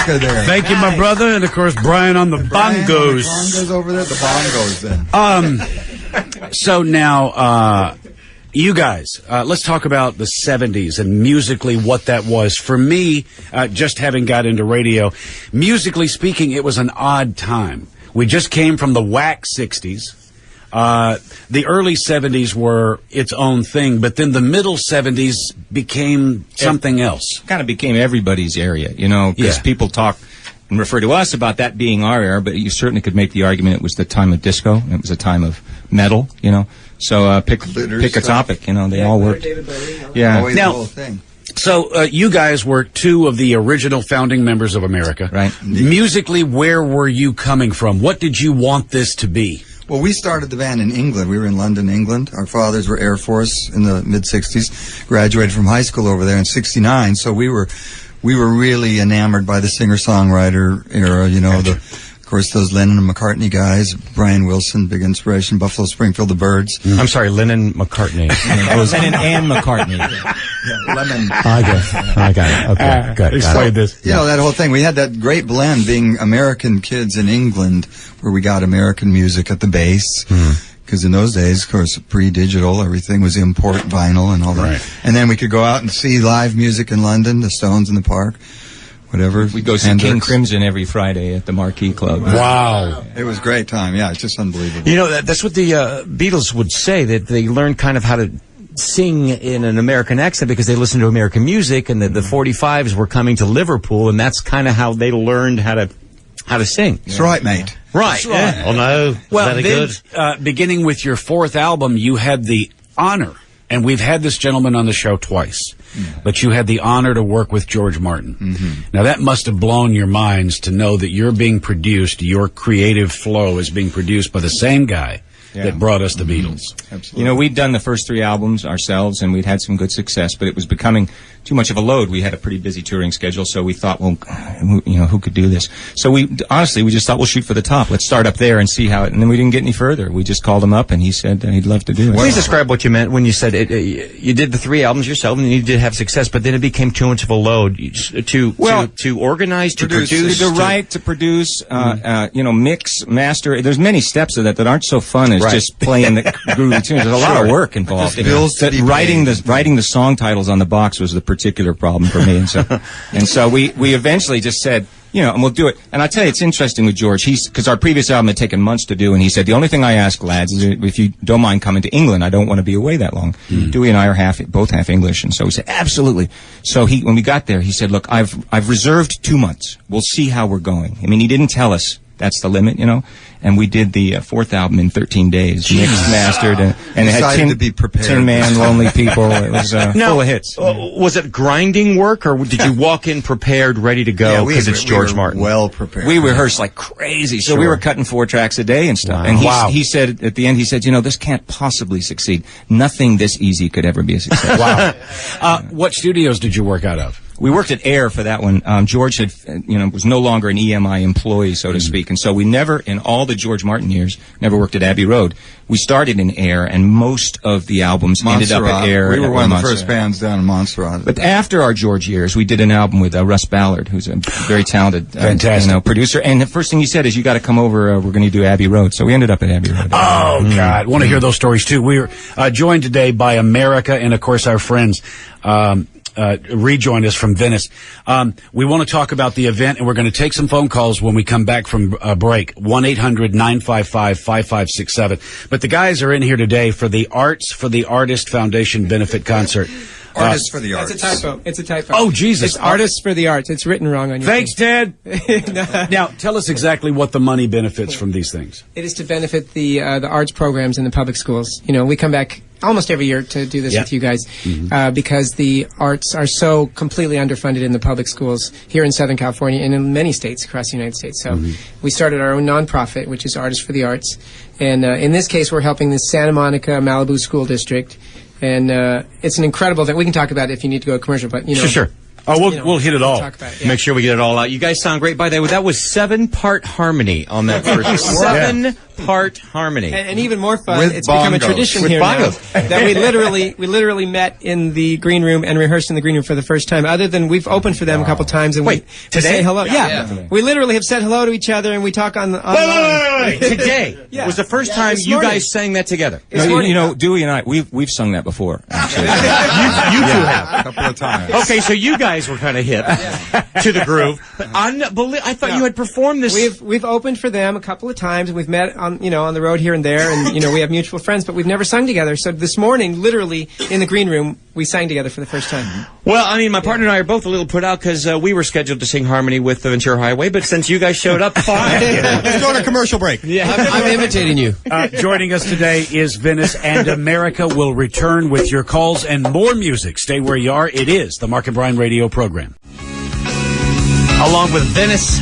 harmonica there. Thank you, my brother, and of course Brian on the bongos. Bongos over there. The bongos then. So now, you guys, let's talk about the 70s and musically what that was. For me, just having got into radio, musically speaking, it was an odd time. We just came from the whack 60s. The early 70s were its own thing, but then the middle 70s became something else. Kind of became everybody's area, you know, because people talk and refer to us about that being our era, but you certainly could make the argument it was the time of disco, and it was a time of metal, you know. So pick a topic, you know, they all worked. Yeah. Always the whole thing. So you guys were two of the original founding members of America. Right. Musically, where were you coming from? What did you want this to be? Well, we started the band in England. We were in London, England. Our fathers were Air Force in the mid-'60s, graduated from high school over there in '69. So we were really enamored by the singer-songwriter era, you know, of course, those Lennon and McCartney guys, Brian Wilson, big inspiration, Buffalo Springfield, the Byrds. I'm sorry, Lennon McCartney. Lennon and McCartney. Lemon. I got it. Okay, good. Explain this. You know, that whole thing. We had that great blend being American kids in England, where we got American music at the base. Because in those days, of course, pre-digital, everything was import vinyl and all that. Right. And then we could go out and see live music in London, the Stones in the Park, whatever. We'd go see King Crimson every Friday at the Marquee Club. Wow. It was a great time. Yeah, it's just unbelievable. You know, that's what the Beatles would say, that they learned kind of how to sing in an American accent because they listened to American music, and the 45s were coming to Liverpool, and that's kind of how they learned how to sing. That's right, mate. Right. Yeah. Oh, no. Well, Very then, good. beginning with your fourth album, you had the honor, and we've had this gentleman on the show twice, but you had the honor to work with George Martin. Now, that must have blown your minds to know that you're being produced, your creative flow is being produced by the same guy that brought us the Beatles. Absolutely. You know, we'd done the first 3 albums ourselves, and we'd had some good success, but it was becoming too much of a load. We had a pretty busy touring schedule, so we thought, well, who could do this? So we just thought, we'll shoot for the top. Let's start up there and see how it... And then we didn't get any further. We just called him up, and he said he'd love to do it. Please describe what you meant when you said you did the 3 albums yourself, and you did have success, but then it became too much of a load to organize, to produce, to write, to produce, mix, master. There's many steps of that aren't so fun as just playing the groovy tunes. There's a lot of work involved. Writing the song titles on the box was the particular problem for me, and so we eventually just said, and we'll do it. And I tell you, it's interesting with George. Because our previous album had taken months to do, and he said, the only thing I ask, lads, is if you don't mind coming to England, I don't want to be away that long. Dewey and I are both half English, and so we said, absolutely. So when we got there, he said, look, I've reserved 2 months. We'll see how we're going. I mean, he didn't tell us that's the limit, And we did the 4th album in 13 days, mixed, mastered, and it had Tin Man, Lonely People. It was full of hits. Was it grinding work, or did you walk in prepared, ready to go because it's George Martin? Well prepared. We rehearsed like crazy, so we were cutting 4 tracks a day and stuff. Wow. And he said at the end, this can't possibly succeed. Nothing this easy could ever be a success. Wow. What studios did you work out of? We worked at Air for that one. George had, was no longer an EMI employee, so to speak. And so we never, in all the George Martin years, never worked at Abbey Road. We started in Air, and most of the albums ended up at Air. We were one of the first bands down in Montserrat. But after our George years, we did an album with Russ Ballard, who's a very talented fantastic producer. And the first thing he said is, you got to come over, we're going to do Abbey Road. So we ended up at Abbey Road. Oh, God. Want to hear those stories, too. We're joined today by America and, of course, our friends. Rejoined us from Venice. We want to talk about the event, and we're going to take some phone calls when we come back from break. 1-800-955-5567. But the guys are in here today for the Arts for the Artist Foundation benefit concert. Artists for the Arts. It's a typo. Oh, Jesus. It's Artists for the Arts. It's written wrong on your Thanks, Ted. Now, tell us exactly what the money benefits from these things. It is to benefit the arts programs in the public schools. We come back almost every year to do this with you guys because the arts are so completely underfunded in the public schools here in Southern California and in many states across the United States. So we started our own nonprofit, which is Artists for the Arts. And in this case, we're helping the Santa Monica Malibu School District. And it's an incredible thing. We can talk about it if you need to go to commercial, but Sure. Oh, we'll hit it all. Talk about it, Make sure we get it all out. You guys sound great. By the way, that was 7-part harmony on that first. 7 4-part harmony. And even more fun, With it's become a bongos. tradition With here bongos. now that we literally met in the green room and rehearsed in the green room for the first time. Other than we've opened for them a couple times and we say hello. Yeah. We literally have said hello to each other and we talk on the. Wait. Today was the first time you guys sang that together. No, Dewey and I, we've sung that before. Actually. You two have. A couple of times. Okay, so you guys were kind of hip to the groove. I thought you had performed this. We've opened for them a couple of times and we've met on the road here and there and we have mutual friends, but we've never sung together. So this morning, literally in the green room, we sang together for the first time. Well, I mean, my partner and I are both a little put out because we were scheduled to sing harmony with the Ventura Highway, but since you guys showed up, fine. Let's go on a commercial break. Yeah, I'm imitating you. Joining us today is Venice, and America will return with your calls and more music. Stay where you are. It is the Mark and Brian radio program. Along with Venice,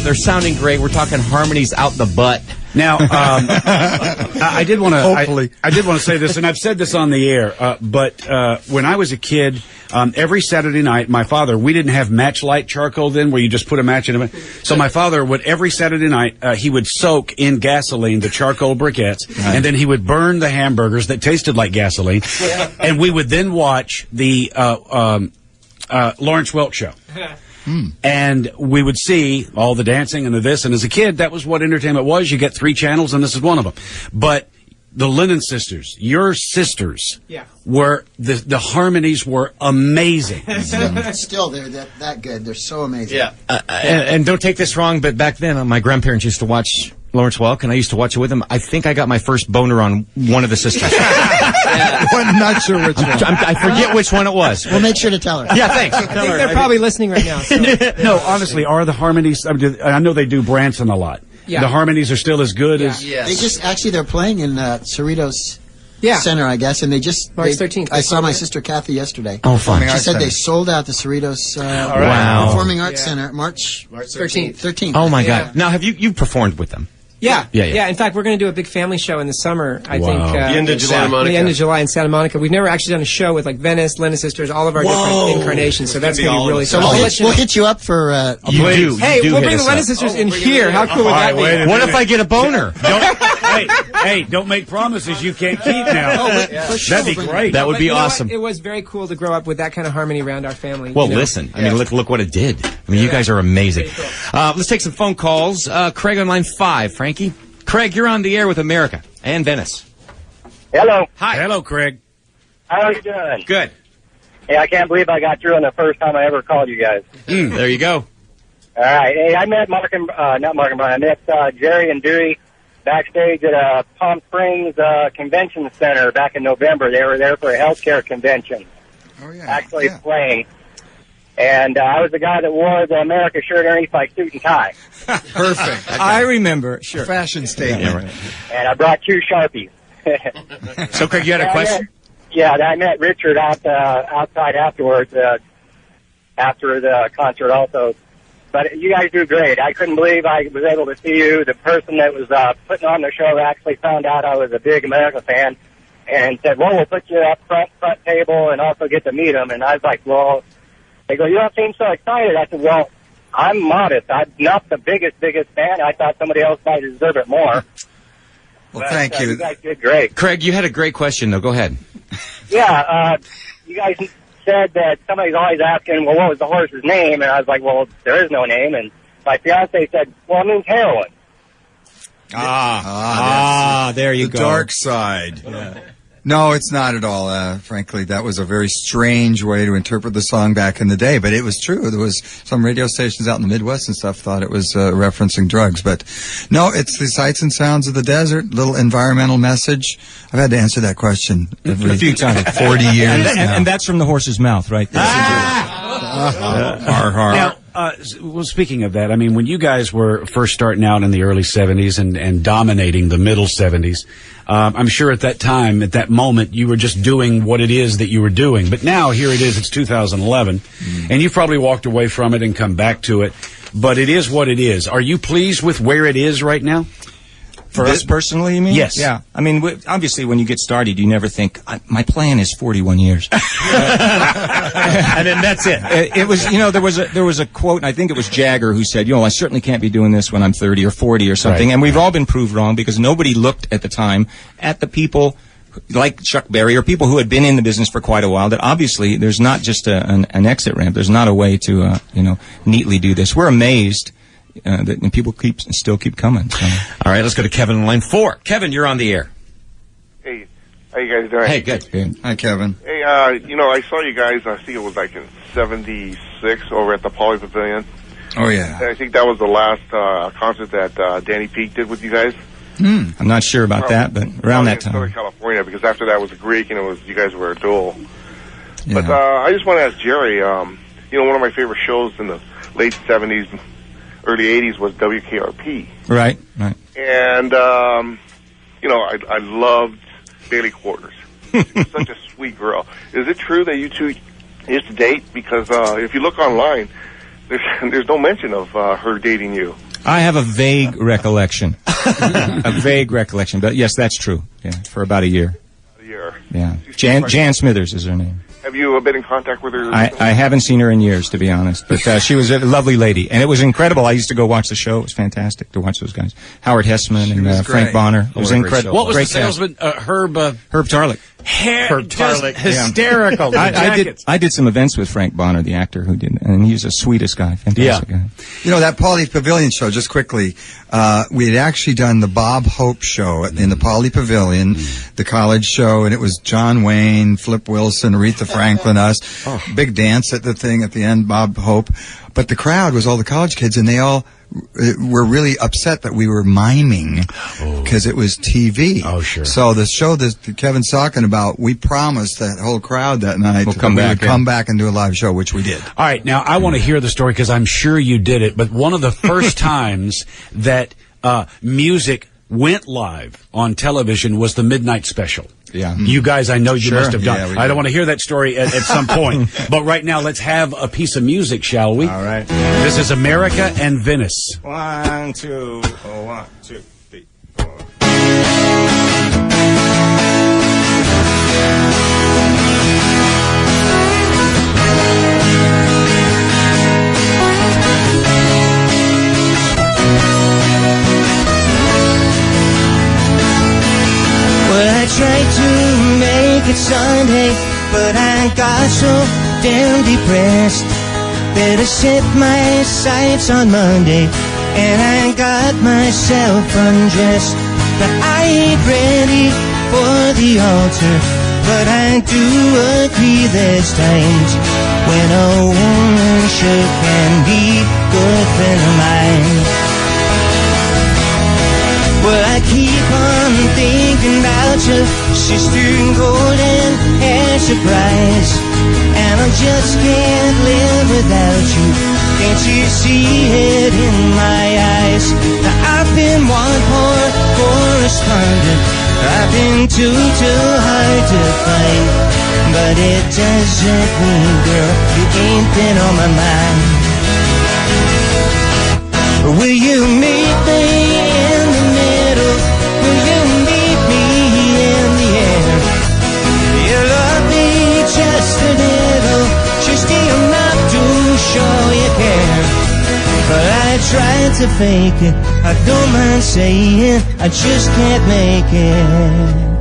they're sounding great. We're talking harmonies out the butt. Now, I did want to. Hopefully. I did want to say this, and I've said this on the air. But when I was a kid, every Saturday night, my father. We didn't have matchlight charcoal then, where you just put a match in it. So my father would every Saturday night he would soak in gasoline the charcoal briquettes, and then he would burn the hamburgers that tasted like gasoline, and we would then watch the Lawrence Welk show. And we would see all the dancing and the this, and as a kid, that was what entertainment was. You get 3 channels, and this is one of them. But the Lennon sisters, your sisters, were the harmonies were amazing. Still, they're that good. They're so amazing. Yeah. And don't take this wrong, but back then, my grandparents used to watch Lawrence Welk, and I used to watch it with them. I think I got my first boner on one of the sisters. I'm not sure which one. I forget which one it was. We'll make sure to tell her. Yeah, thanks. I think they're probably listening right now. So. No, honestly, are the harmonies? I know they do Branson a lot. Yeah. The harmonies are still as good as. They just they're playing in Cerritos Center, I guess, and they just March 13th. I saw my sister Kathy yesterday. Oh, fun. She said they sold out the Cerritos Wow. Performing Arts Center March 13th. Oh my God! Now, have you performed with them? Yeah. Yeah. In fact, we're going to do a big family show in the summer, I think. The end of July, The end of July in Santa Monica. We've never actually done a show with like Venice, Lennon Sisters, all of our different incarnations, so that's going to be really So fun. we'll hit you up for... Hey, we'll bring the Lennon Sisters in here. How cool would that be? What if I get a boner? Don't make promises you can't keep now. That'd be great. That would be You know what? awesome. It was very cool to grow up with that kind of harmony around our family. Well, listen. I mean, look what it did. I mean, you guys are amazing. Let's take some phone calls. Craig on line 5. Frankie? Craig, you're on the air with America and Venice. Hello. Hi. Hello, Craig. How are you doing? Good. Hey, I can't believe I got through on the first time I ever called you guys. There you go. All right. Hey, I met not Mark and Brian. I met Jerry and Dewey backstage at Palm Springs Convention Center back in November. They were there for a healthcare convention. Oh, yeah. Actually playing. And I was the guy that wore the America shirt underneath my suit and tie. Perfect. I remember. Sure. Fashion statement. Yeah, right. And I brought 2 Sharpies. So, Craig, you had a question? I met Richard outside afterwards, after the concert also. But you guys do great. I couldn't believe I was able to see you. The person that was putting on the show actually found out I was a big America fan and said, well, we'll put you up front table and also get to meet him. And I was like, well... They go, you don't seem so excited. I said, well, I'm modest. I'm not the biggest fan. I thought somebody else might deserve it more. Well, thank you. You guys did great. Craig, you had a great question, though. Go ahead. Yeah, you guys said that somebody's always asking, well, what was the horse's name? And I was like, well, there is no name. And my fiance said, well, it means heroin. There you go. The dark side. Yeah. No, it's not at all. Frankly, that was a very strange way to interpret the song back in the day, but it was true. There was some radio stations out in the Midwest and stuff thought it was referencing drugs, but no, it's the sights and sounds of the desert, little environmental message. I've had to answer that question a few times. 40 years and that's from the horse's mouth, right? Now, well, speaking of that, I mean, when you guys were first starting out in the early 70s and dominating the middle 70s, I'm sure at that time, at that moment, you were just doing what it is that you were doing. But now, here it is, it's 2011, and you've probably walked away from it and come back to it. But it is what it is. Are you pleased with where it is right now? For us personally, you mean? Yes. Yeah. I mean, obviously, when you get started, you never think, my plan is 41 years. And then that's it. It was, there was a quote, and I think it was Jagger who said, I certainly can't be doing this when I'm 30 or 40 or something. Right. And we've all been proved wrong because nobody looked at the time at the people like Chuck Berry or people who had been in the business for quite a while, that obviously there's not just an exit ramp. There's not a way to, neatly do this. We're amazed that people still keep coming. So. All right, let's go to Kevin in line 4. Kevin, you're on the air. Hey, how you guys doing? Hey, good. Hi, Kevin. Hey, I saw you guys, I think it was like in 76 over at the Poly Pavilion. Oh, yeah. And I think that was the last concert that Danny Peake did with you guys. I'm not sure about that, but around that time. Southern California, because after that was a Greek and you guys were a duel. Yeah. But I just want to ask Jerry, one of my favorite shows in the late 70s, early 80s was WKRP. Right. And, I loved Bailey Quarters. She's such a sweet girl. Is it true that you two used to date? Because if you look online, there's no mention of her dating you. I have a vague recollection. But yes, that's true. Yeah, for about a year. Yeah. Jan Smithers is her name. Have you been in contact with her? I haven't seen her in years, to be honest. But she was a lovely lady. And it was incredible. I used to go watch the show. It was fantastic to watch those guys. Howard Hessman and Frank Bonner. It was incredible. What was the salesman? Herb Tarlick. Herb Tarlick. Hysterical. I did some events with Frank Bonner, the actor who did, and he's the sweetest guy. Fantastic guy. That Poly Pavilion show, just quickly, we had actually done the Bob Hope show in the Poly Pavilion, the college show, and it was John Wayne, Flip Wilson, Aretha Franklin, us. Big dance at the thing at the end, Bob Hope. But the crowd was all the college kids, and they all were really upset that we were miming because it was TV. Oh, sure. So the show that Kevin's talking about, we promised that whole crowd that night we'll come back and do a live show, which we did. All right. Now, I want to hear the story because I'm sure you did it. But one of the first times that music went live on television was the Midnight Special. Yeah. You guys, I know you must have done. Yeah, I don't want to hear that story at some point. But right now, let's have a piece of music, shall we? All right. This is America and Venice. 1, 2, 1, 2, 3, 4. I tried to make it Sunday, but I got so damn depressed that I set my sights on Monday, and I got myself undressed. But I ain't ready for the altar, but I do agree there's times when a woman sure can be a good friend of mine. Well, I keep on thinking about your sister in golden hair surprise, and I just can't live without you. Can't you see it in my eyes? Now I've been one poor correspondent, I've been too hard to find, but it doesn't mean, girl, you ain't been on my mind. Will you meet me in the middle? Will you meet me in the air? You love me just a little, just enough to show you care. But I tried to fake it, I don't mind saying, I just can't make it.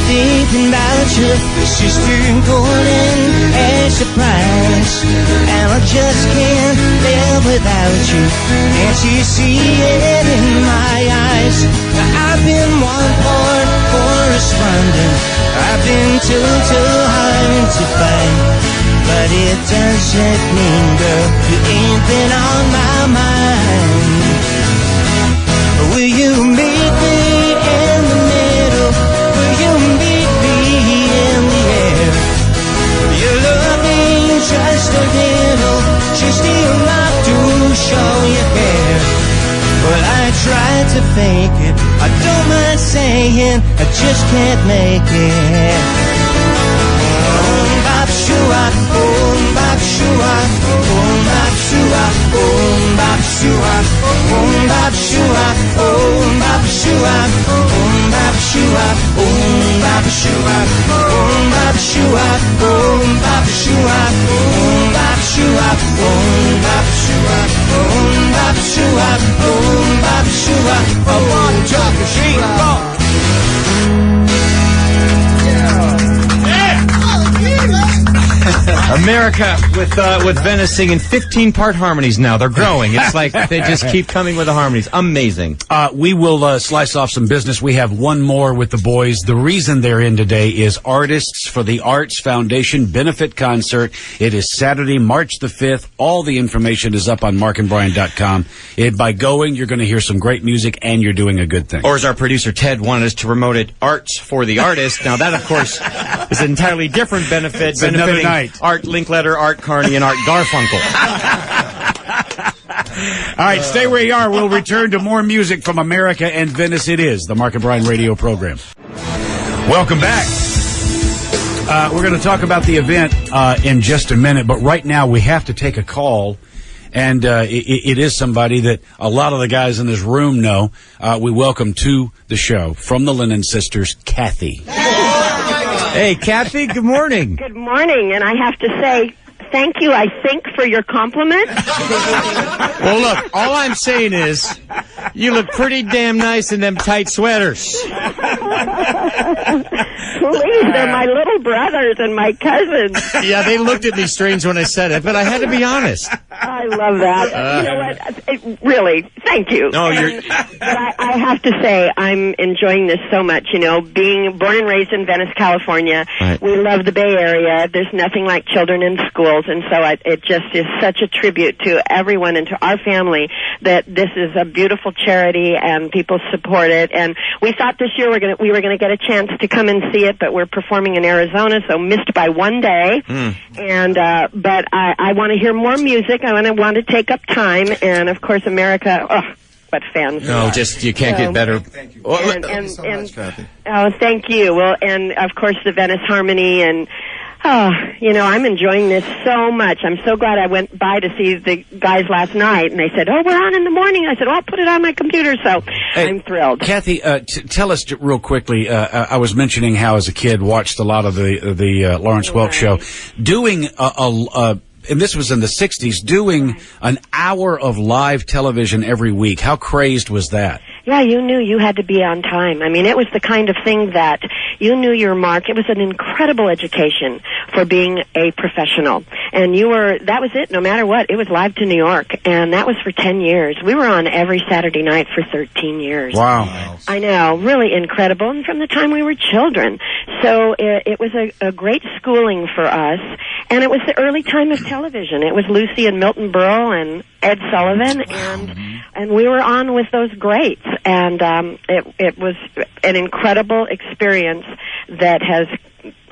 Thinking about your sister in golden hair surprise, and I just can't live without you. Can't you see it in my eyes? I've been one poor correspondent, I've been too hard to find, but it doesn't mean, girl, you ain't been on my mind. Will you meet me in the middle? Will you meet me in the air? You love me just a little, just enough to show you care. to fake it. I don't mind saying I just can't make it. Boom bop shoo-ah, boom bop shoo-ah, boom bop shoo-ah, boom bop shoo-ah, boom bop shoo-ah, boom bop shoo-ah, boom bop shoo-ah, boom bop shoo-ah, boom bop shoo-ah, boom bop shoo-ah, boom bop shoo-ah, boom bop shoo-ah, boom bop shoo-ah, boom bop shoo-ah, a one truck of sheep. America with Venice singing 15-part harmonies now. They're growing. It's like they just keep coming with the harmonies. Amazing. We will slice off some business. We have one more with the boys. The reason they're in today is Artists for the Arts Foundation Benefit Concert. It is Saturday, March the 5th. All the information is up on markandbrian.com. By going, you're going to hear some great music, and you're doing a good thing. Or as our producer Ted wanted us to promote it, Arts for the Artist. Now that, of course, is an entirely different benefit. Another night. Art Linkletter, Art Carney, and Art Garfunkel. All right, stay where you are. We'll return to more music from America and Venice. It is the Mark and Brian radio program. Welcome back. We're going to talk about the event in just a minute, but right now we have to take a call, and it is somebody that a lot of the guys in this room know. We welcome to the show from the Lennon Sisters, Kathy. Hey, Kathy, good morning. Good morning, and I have to say, thank you, I think, for your compliment. Well, look, all I'm saying is, you look pretty damn nice in them tight sweaters. Please, they're my little brothers and my cousins. Yeah, they looked at me strange when I said it, but I had to be honest. I love that. You know what? Really, thank you. No, But I have to say, I'm enjoying this so much. You know, being born and raised in Venice, California, right. We love the Bay Area. There's nothing like children in schools, and so it just is such a tribute to everyone and to our family that this is a beautiful charity and people support it. And we thought this year we were going to get a chance to come and see it, but we're performing in Arizona, so missed by one day. And but I want to hear more music. I want to take up time, and of course, America. Oh, what fans! No, just you can't get better. Thank you. And so much, Kathy. Oh, thank you. Well, and of course, the Venice Harmony and. Oh, you know, I'm enjoying this so much. I'm so glad I went by to see the guys last night, and they said, "Oh, we're on in the morning." I said, "Well, I'll put it on my computer." So I'm thrilled. Kathy, tell us real quickly. I was mentioning how, as a kid, watched a lot of the Lawrence Welk show, doing and this was in the 60s, doing an hour of live television every week. How crazed was that? Yeah, you knew you had to be on time. I mean, it was the kind of thing that you knew your mark. It was an incredible education for being a professional. And that was it, no matter what. It was live to New York, and that was for 10 years. We were on every Saturday night for 13 years. Wow. I know, really incredible, and from the time we were children. So it was a great schooling for us, and it was the early time of television. It was Lucy and Milton Berle and Ed Sullivan, and we were on with those greats. And it was an incredible experience that has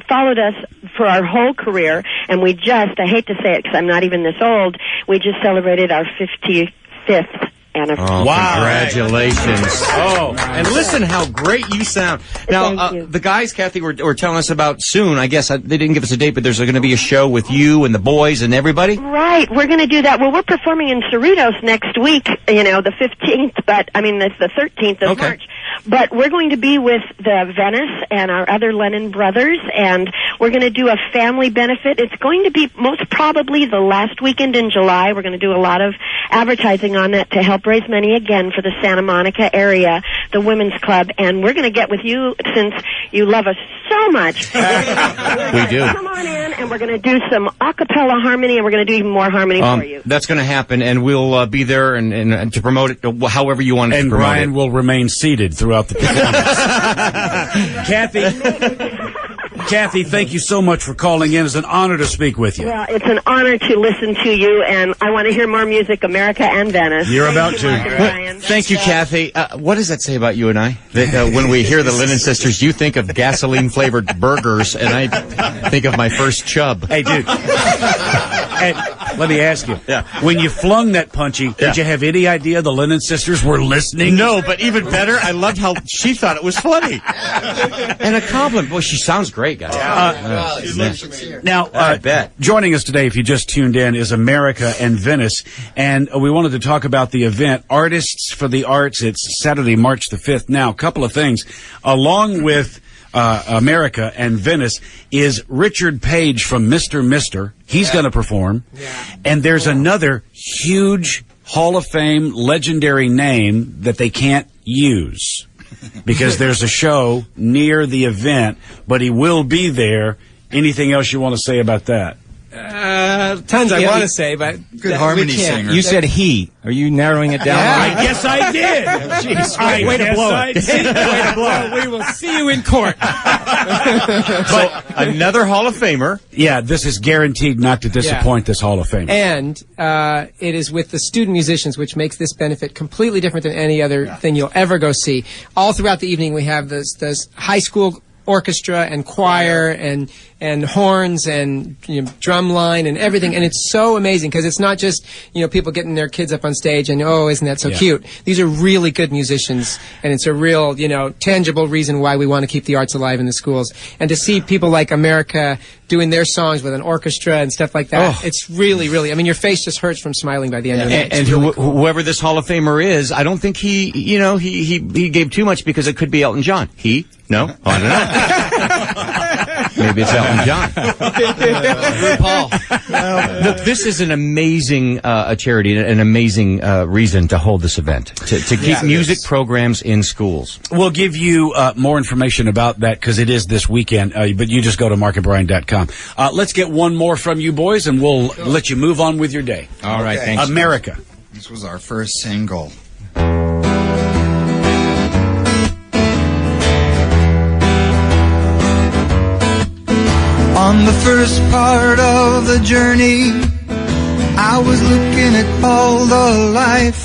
followed us for our whole career. And we just, I hate to say it because I'm not even this old, we just celebrated our 55th anniversary. Oh, wow. Congratulations. Oh, and listen how great you sound. Now, the guys, Kathy, were telling us about soon. I guess they didn't give us a date, but there's going to be a show with you and the boys and everybody? Right. We're going to do that. Well, we're performing in Cerritos next week, you know, the 15th, it's the 13th of March. But we're going to be with the Venice and our other Lennon brothers, and we're going to do a family benefit. It's going to be most probably the last weekend in July. We're going to do a lot of advertising on that to help raise money again for the Santa Monica area, the Women's Club, and we're going to get with you since you love us so much. We do. Come on in, and we're going to do some a cappella harmony, and we're going to do even more harmony for you. That's going to happen, and we'll be there and to promote it however you want to promote it. And Brian will remain seated throughout the performance. Kathy, thank you so much for calling in. It's an honor to speak with you. Well, it's an honor to listen to you, and I want to hear more music, America and Venice. You're about to. Thank you, Kathy. What does that say about you and I? That when we hear the Lennon Sisters, you think of gasoline-flavored burgers, and I think of my first chub. Hey, dude. And Let me ask you. Yeah. When you flung that Punchy, did you have any idea the Lennon sisters were listening? No, but even better, I loved how she thought it was funny. And a compliment. Boy, she sounds great, guys. Now, I bet. Joining us today, if you just tuned in, is America and Venice. And we wanted to talk about the event, Artists for the Arts. It's Saturday, March the 5th. Now, a couple of things. Along with America and Venice is Richard Page from Mr. Mister. He's going to perform. Yeah. And there's another huge Hall of Fame legendary name that they can't use because there's a show near the event, but he will be there. Anything else you want to say about that? Tons I want to say, but good harmony singer. You said he. Are you narrowing it down? Yeah. I guess I did. Jeez, way to blow it. Way to blow it. We will see you in court. But another Hall of Famer. Yeah, this is guaranteed not to disappoint this Hall of Fame. And it is with the student musicians, which makes this benefit completely different than any other thing you'll ever go see. All throughout the evening, we have this high school orchestra and choir and horns and drum line and everything, and it's so amazing because it's not just people getting their kids up on stage and isn't that so cute. These are really good musicians, and it's a real tangible reason why we want to keep the arts alive in the schools. And to see people like America doing their songs with an orchestra and stuff like that, it's really, really. I mean, your face just hurts from smiling by the end of it. And really cool. Whoever this Hall of Famer is, I don't think he gave too much because it could be Elton John. No? Oh, I don't know. Maybe it's Elton John. RuPaul. Look, this is an amazing charity, an amazing reason to hold this event, to keep music programs in schools. We'll give you more information about that because it is this weekend, but you just go to markandbrian.com. Let's get one more from you boys, and we'll let you move on with your day. All right, thanks. America. This was our first single. On the first part of the journey, I was looking at all the life.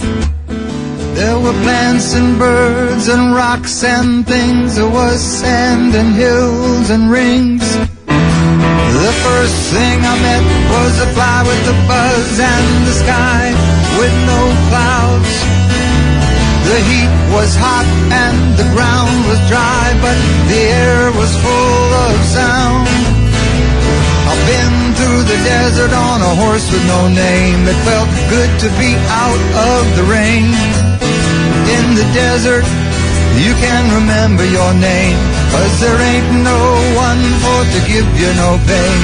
There were plants and birds and rocks and things. There was sand and hills and rings. The first thing I met was a fly with a buzz and the sky with no clouds. The heat was hot and the ground was dry, but the air was full of sound. I've been through the desert on a horse with no name. It felt good to be out of the rain. In the desert, you can remember your name, 'cause there ain't no one for to give you no pain.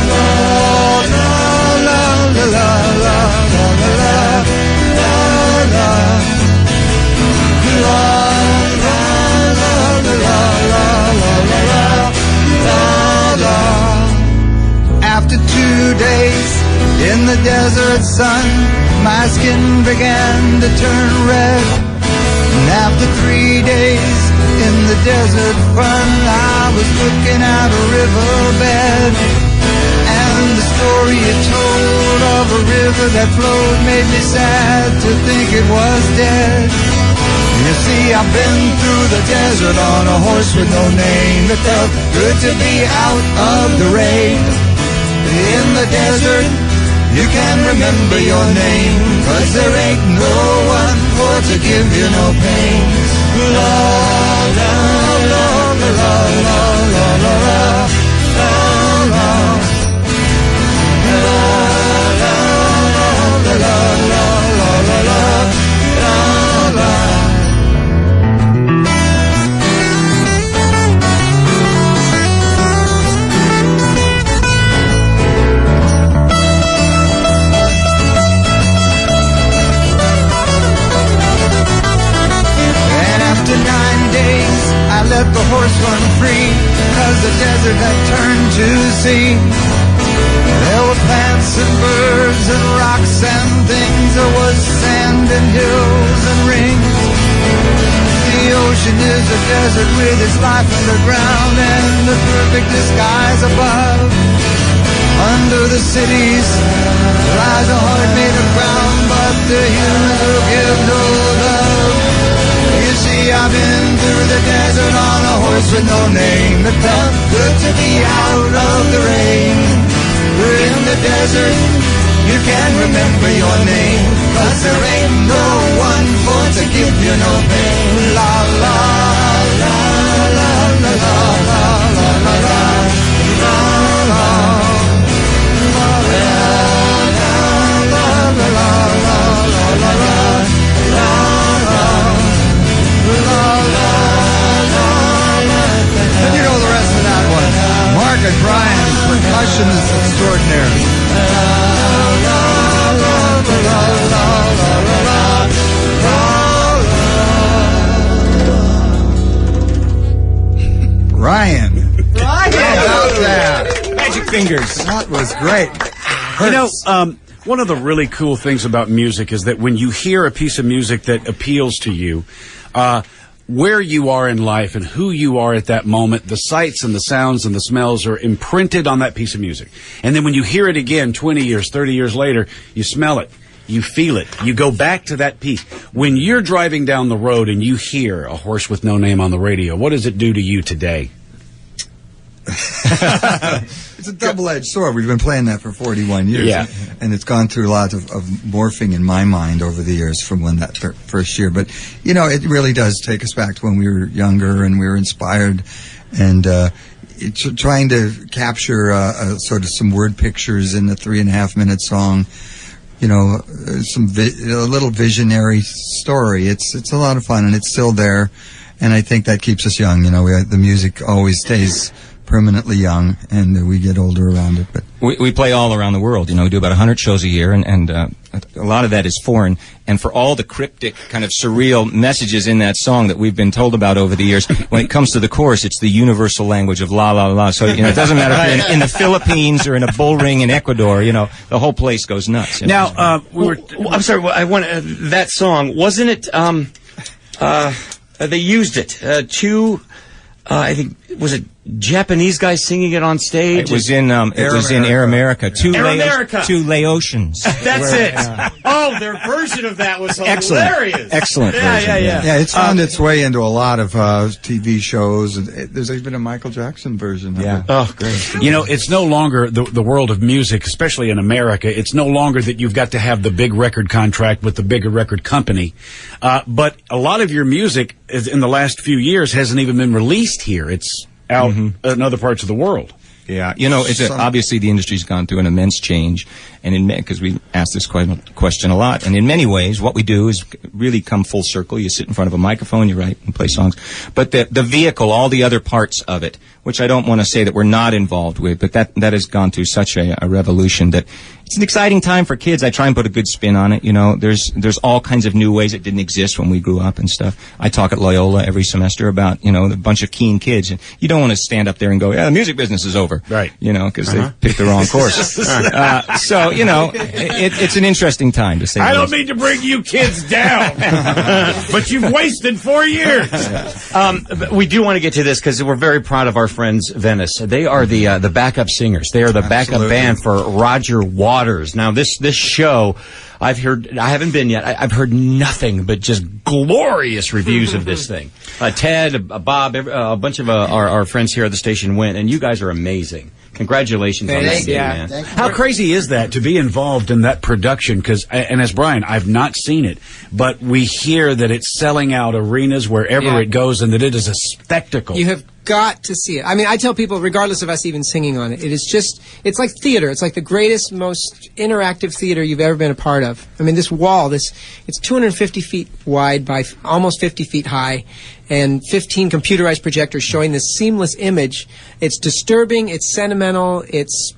La la la la la la la la la la la la. After 2 days in the desert sun, my skin began to turn red. And after 3 days in the desert fun, I was looking at a riverbed. And the story it told of a river that flowed made me sad to think it was dead. You see, I've been through the desert on a horse with no name. It felt good to be out of the rain. In the desert, you can remember your name, 'cause there ain't no one for to give you no pain. La la la la la la la la la la la la la la. After 9 days, I let the horse run free, 'cause the desert had turned to sea. There were plants and birds and rocks and things. There was sand and hills and rings. The ocean is a desert with its life underground and the perfect skies above. Under the cities lies a heart made of ground, but the humans will give no love. You see, I've been through the desert on a horse with no name. It felt good to be out of the rain. We're in the desert, you can remember your name, 'cause there ain't no one for to give you no pain. La la la la la la la la la la la And you know the rest of that one. Mark and Brian, percussionists extraordinary. Ryan. How about that? Magic fingers. That was great. You know, one of the really cool things about music is that when you hear a piece of music that appeals to you, where you are in life and who you are at that moment, the sights and the sounds and the smells are imprinted on that piece of music. And then when you hear it again 20 years, 30 years later, you smell it. You feel it. You go back to that piece. When you're driving down the road and you hear A Horse with No Name on the radio, what does it do to you today? It's a double-edged sword. We've been playing that for 41 years. Yeah. And it's gone through a lot of morphing in my mind over the years from when that first year. But, you know, it really does take us back to when we were younger and we were inspired. And trying to capture sort of some word pictures in a 3.5-minute song, you know, a little visionary story. It's a lot of fun, and it's still there. And I think that keeps us young. You know, the music always stays permanently young, and we get older around it. But we play all around the world. You know, we do about 100 shows a year, and a lot of that is foreign. And for all the cryptic, kind of surreal messages in that song that we've been told about over the years, when it comes to the chorus, it's the universal language of la la la. So, you know, it doesn't matter if you're in the Philippines or in a bull ring in Ecuador. You know, the whole place goes nuts. You know? Now, I'm sorry. I want that song. Wasn't it? They used it I think, was it Japanese guys singing it on stage? It was in Air America. Two Laotians. That's it. Oh, their version of that was hilarious. Excellent version. Yeah, it's found its way into a lot of TV shows. There's even a Michael Jackson version. Yeah. Of it. Oh, great. You know, it's no longer the world of music, especially in America. It's no longer that you've got to have the big record contract with the bigger record company. But a lot of your music in the last few years hasn't even been released here. It's out in other parts of the world. Yeah, you know, obviously the industry's gone through an immense change, and because we ask this question a lot, and in many ways, what we do is really come full circle. You sit in front of a microphone, you write and play songs, but the vehicle, all the other parts of it, which I don't want to say that we're not involved with, but that has gone through such a revolution that it's an exciting time for kids. I try and put a good spin on it. You know, there's all kinds of new ways that didn't exist when we grew up and stuff. I talk at Loyola every semester about, you know, a bunch of keen kids, and you don't want to stand up there and go, yeah, the music business is over. Right. You know, because they picked the wrong course. So, you know, it's an interesting time to say. I don't mean to bring you kids down, but you've wasted 4 years. But we do want to get to this because we're very proud of our friends Venice. They are the backup singers. They are the backup band for Roger Waters. Now, this show, I haven't been yet. I've heard nothing but just glorious reviews of this thing. Ted, Bob, a bunch of our friends here at the station went, and you guys are amazing. Congratulations on that game, man. How crazy is that to be involved in that production? And as Brian, I've not seen it, but we hear that it's selling out arenas wherever it goes, and that it is a spectacle. You have got to see it. I mean, I tell people, regardless of us even singing on it, it's like theater. It's like the greatest, most interactive theater you've ever been a part of. I mean, this wall, it's 250 feet wide by almost 50 feet high, and 15 computerized projectors showing this seamless image. It's disturbing, it's sentimental, it's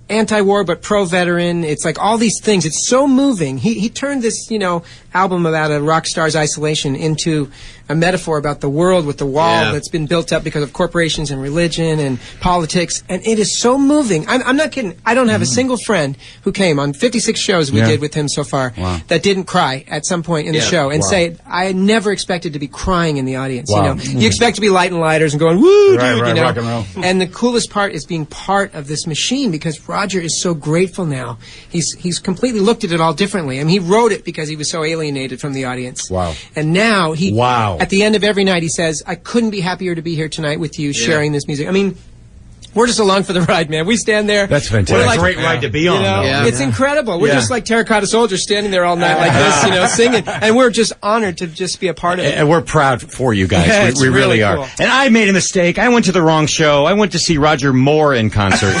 anti-war but pro-veteran. It's like all these things. It's so moving. He turned this, you know, album about a rock star's isolation into a metaphor about the world with the wall that's been built up because of corporations and religion and politics, and it is so moving. I'm not kidding. I don't have a single friend who came on 56 shows we did with him so far that didn't cry at some point in the show and say, I never expected to be crying in the audience. You know, you expect to be lighting lighters and going, woo, dude, you know. Rock and roll. And the coolest part is being part of this machine, because Roger is so grateful now. He's completely looked at it all differently. I mean, he wrote it because he was so alienated from the audience. Wow. And now at the end of every night, he says, I couldn't be happier to be here tonight with you, sharing this music. I mean, We're just along for the ride, man. We stand there. That's fantastic. We're What a great ride to be on. It's incredible. We're just like terracotta soldiers standing there all night like this, singing. And we're just honored to just be a part of it. And we're proud for you guys. We really are. Cool. And I made a mistake. I went to the wrong show. I went to see Roger Moore in concert.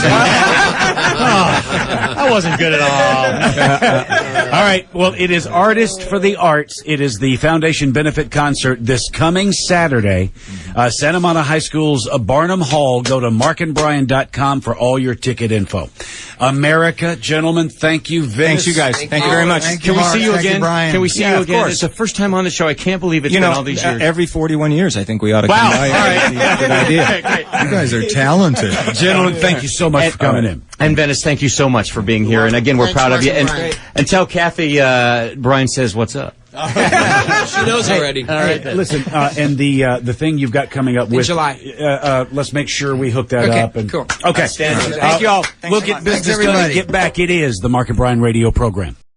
That wasn't good at all. All right. Well, it is Artists for the Arts. It is the Foundation Benefit Concert this coming Saturday. Santa Monica High School's Barnum Hall. Go to markandbrian.com for all your ticket info. America, gentlemen, thank you. Venice. Thanks, you guys. Thank you very much. Can we see you again? Brian. Can we see you again? Of course. It's the first time on the show. I can't believe it's been all these years. Every 41 years, I think we ought to Wow. come by. All right. Good idea. You guys are talented. Gentlemen, thank you so much for coming in. And Venice, thank you so much for being here. And again, we're Thanks, proud of you. Mark and And, Brian. and tell Kathy, Brian says, what's up? She knows already. All right. Listen, and the thing you've got coming up with July. let's make sure we hook that up. And, cool. Okay. Thank you all. Thanks We'll so get much. business Thanks, done and everybody. get back. It is the Mark and Brian radio program.